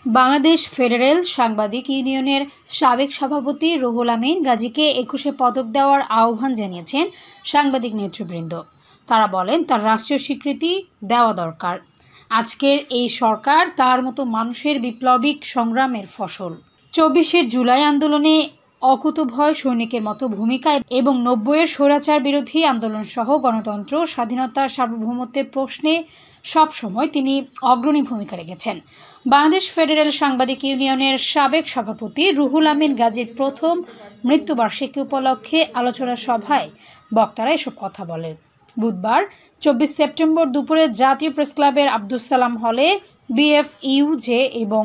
Bangladesh federal সাংবাদিক ইউনিয়নের সাবেক সভাপতি রুহুল আমিন গাজীকে ২১শে পদক দেওয়ার আহ্বান জানিয়েছেন সাংবাদিক নেতৃবৃন্দ। তারা বলেন, তার রাষ্ট্রীয় স্বীকৃতি দেওয়া দরকার। আজকের এই সরকার তার মতো মানুষের বিপ্লবিক সংগ্রামের ফসল। ২৪শে জুলাই আন্দোলনে অকুতোভয় সৈনিকের মতো ভূমিকা এবং ৯০-এর স্বৈরাচার বিরোধী আন্দোলন সহ গণতন্ত্র, স্বাধীনতা, সার্বভৌমত্বের প্রশ্নে সবসময় তিনি অগ্রণী ভূমিকা রেখেছেন। বাংলাদেশ ফেডারেল সাংবাদিক ইউনিয়নের সাবেক সভাপতি রুহুল আমিন গাজীর প্রথম মৃত্যুবার্ষিকী উপলক্ষে আলোচনা সভায় বক্তারা এসব কথা বলেন। বুধবার ২৪ সেপ্টেম্বর দুপুরে জাতীয় প্রেসক্লাবের আব্দুস সালাম হলে বিএফইউজে এবং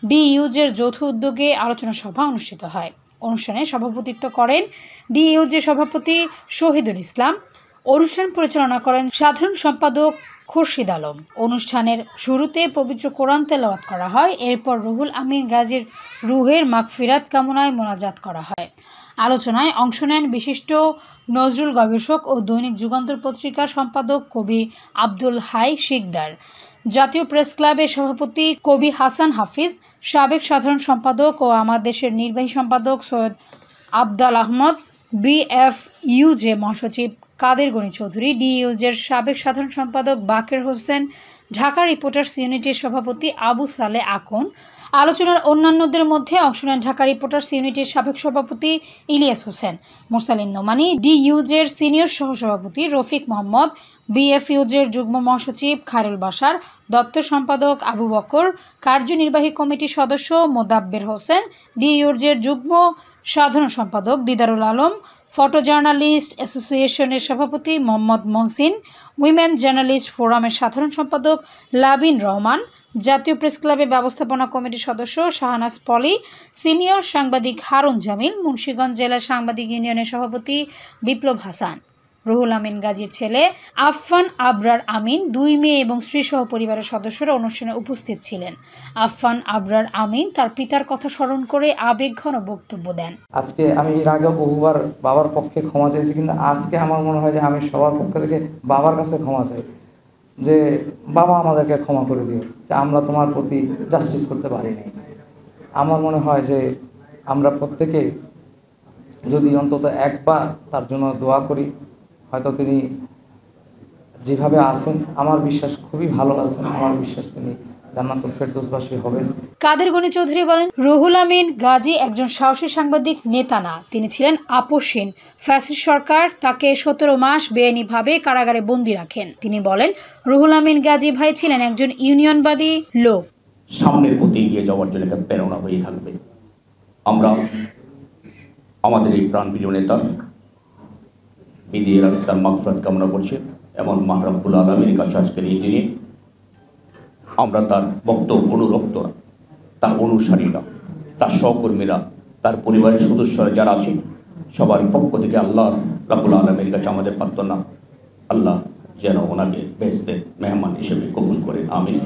ডিইউজের যৌথ উদ্যোগে আলোচনা সভা অনুষ্ঠিত হয়। অনুষ্ঠানে সভাপতিত্ব করেন ডিইউজে সভাপতি শহীদুল ইসলাম। অনুষ্ঠান পরিচালনা করেন সাধারণ সম্পাদক খুরশিদ আলম। অনুষ্ঠানের শুরুতে পবিত্র কোরআন তেলাওয়াত করা হয়। এরপর রুহুল আমিন গাজীর রুহের মাগফিরাত কামনায় মোনাজাত করা হয়। আলোচনায় অংশ নেন বিশিষ্ট নজরুল গবেষক ও দৈনিক যুগান্তর পত্রিকার সম্পাদক কবি আব্দুল হাই শিকদার, জাতীয় প্রেস ক্লাবের সভাপতি কবি হাসান হাফিজ, সাবেক সাধারণ সম্পাদক ও আমার দেশের নির্বাহী সম্পাদক সৈয়দ আবদাল আহমদ, বিএফইউজে মহাসচিব কাদের গনি চৌধুরী, ডিইউজের সাবেক সাধারণ সম্পাদক বাকের হোসেন, ঢাকা রিপোর্টার্স ইউনিটির সভাপতি আবু সালে আকন। আলোচনার অন্যান্যদের মধ্যে অংশ নেন ঢাকা রিপোর্টার্স ইউনিটির সাবেক সভাপতি ইলিয়াস হোসেন, মুরসালিন নোমানী, ডিইউজের সিনিয়র সহসভাপতি রফিক মোহাম্মদ, বিএফইউজের যুগ্ম মহাসচিব খায়রুল বাশার, দপ্তর সম্পাদক আবু বকর, কার্যনির্বাহী কমিটির সদস্য মোদাব্বের হোসেন, ডিইউজের যুগ্ম সাধারণ সম্পাদক দিদারুল আলম, ফটো জার্নালিস্ট অ্যাসোসিয়েশনের সভাপতি মোহাম্মদ মহসিন, উইমেন জার্নালিস্ট ফোরামের সাধারণ সম্পাদক লাবিন রহমান, জাতীয় প্রেস ক্লাবের ব্যবস্থাপনা কমিটির সদস্য শাহনাজ পলি, সিনিয়র সাংবাদিক হারুন জামিল, মুন্সিগঞ্জ জেলা সাংবাদিক ইউনিয়নের সভাপতি বিপ্লব হাসান। রুহুল আমিন গাজীর ছেলে আফফান আবরার আমিন, ২ মেয়ে এবং স্ত্রীসহ পরিবারের সদস্যরা অনুষ্ঠানে উপস্থিত ছিলেন। আফফান আবরার আমিন তার পিতার কথা স্মরণ করে আবেগঘন বক্তব্য দেন। আজকে আমি এর আগে বহুবার বাবার পক্ষে ক্ষমা চাইছি, কিন্তু আজকে আমার মনে হয় যে আমি সবার পক্ষ থেকে বাবার কাছে ক্ষমা চাই যে বাবা আমাদেরকে ক্ষমা করে দিও, যে আমরা তোমার প্রতি জাস্টিস করতে পারিনি। আমার মনে হয় যে আমরা প্রত্যেকে যদি অন্তত একবার তার জন্য দোয়া করি, হয়তো তিনি যেভাবে আছেন আমার বিশ্বাস খুবই ভালো আছেন, আমার বিশ্বাস তিনি জান্নাতুল ফেরদৌসবাসী হবেন। কাদের গনি চৌধুরী বলেন, রুহুল আমিন গাজী একজন সাহসী সাংবাদিক নেতা না, তিনি ছিলেন আপোষহীন। ফ্যাসিস্ট সরকার তাকে ১৭ মাস বেআইনিভাবে কারাগারে বন্দী রাখেন। তিনি বলেন, রুহুল আমিন গাজী ভাই ছিলেন একজন ইউনিয়নবাদী লোক। সামনের প্রতি এগিয়ে যাওয়ার জন্য একটা প্রেরণা হয়ে থাকবে। আমরা আমাদের এই প্রাণপ্রিয় নেতা ঈদের তার মাগফিরাত কামনা করছি এবং মহান রব্বুল আলামিনের কাছে আজকের এই দিনে আমরা তার বক্তব্য অনুরক্তরা, তার অনুসারীরা, তার সহকর্মীরা, তার পরিবারের সদস্যরা যারা আছেন সবার পক্ষ থেকে আল্লাহ রব্বুল আলামিনের কাছে আমাদের প্রার্থনা, আল্লাহ যেন ওনাকে বেহেশতের মেহমান হিসেবে কবুল করেন। আমিন।